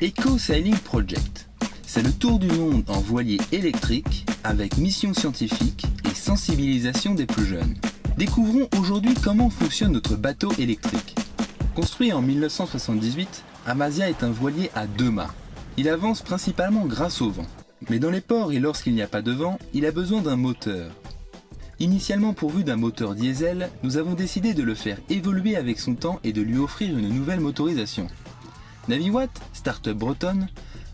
Eco Sailing Project. C'est le tour du monde en voilier électrique avec mission scientifique et sensibilisation des plus jeunes. Découvrons aujourd'hui comment fonctionne notre bateau électrique. Construit en 1978, Amasia est un voilier à 2 mâts. Il avance principalement grâce au vent. Mais dans les ports et lorsqu'il n'y a pas de vent, il a besoin d'un moteur. Initialement pourvu d'un moteur diesel, nous avons décidé de le faire évoluer avec son temps et de lui offrir une nouvelle motorisation. Naviwatt, start-up bretonne,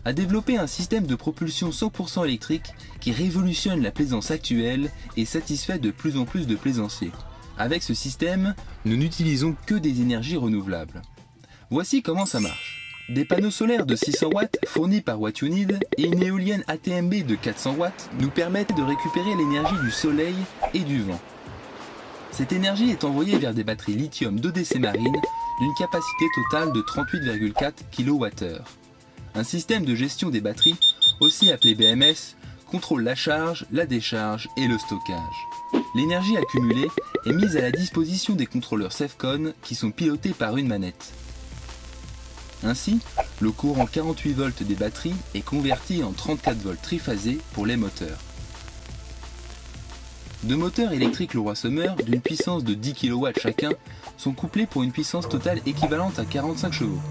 a développé un système de propulsion 100% électrique qui révolutionne la plaisance actuelle et satisfait de plus en plus de plaisanciers. Avec ce système, nous n'utilisons que des énergies renouvelables. Voici comment ça marche. Des panneaux solaires de 600 watts fournis par What You Need et une éolienne ATMB de 400 watts nous permettent de récupérer l'énergie du soleil et du vent. Cette énergie est envoyée vers des batteries lithium d'ODC Marine d'une capacité totale de 38,4 kWh. Un système de gestion des batteries, aussi appelé BMS, contrôle la charge, la décharge et le stockage. L'énergie accumulée est mise à la disposition des contrôleurs Safcon qui sont pilotés par une manette. Ainsi, le courant 48 volts des batteries est converti en 34 volts triphasés pour les moteurs. Deux moteurs électriques Leroy Sommer d'une puissance de 10 kW chacun sont couplés pour une puissance totale équivalente à 45 chevaux.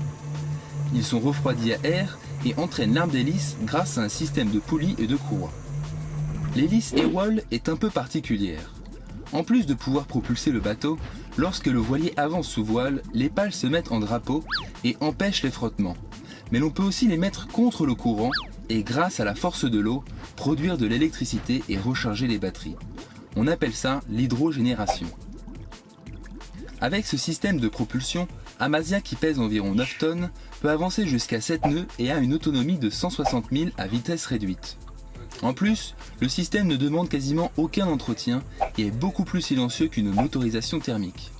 Ils sont refroidis à air et entraînent l'arme d'hélice grâce à un système de poulies et de courroies. L'hélice Ewol est un peu particulière. En plus de pouvoir propulser le bateau, lorsque le voilier avance sous voile, les pales se mettent en drapeau et empêchent les frottements. Mais l'on peut aussi les mettre contre le courant et grâce à la force de l'eau, produire de l'électricité et recharger les batteries. On appelle ça l'hydrogénération. Avec ce système de propulsion, Amasia qui pèse environ 9 tonnes peut avancer jusqu'à 7 nœuds et a une autonomie de 160 000 à vitesse réduite. En plus, le système ne demande quasiment aucun entretien et est beaucoup plus silencieux qu'une motorisation thermique.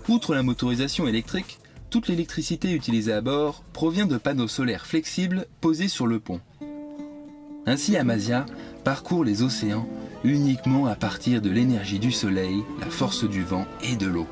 Outre la motorisation électrique, toute l'électricité utilisée à bord provient de panneaux solaires flexibles posés sur le pont. Ainsi Amasia parcourt les océans uniquement à partir de l'énergie du soleil, la force du vent et de l'eau.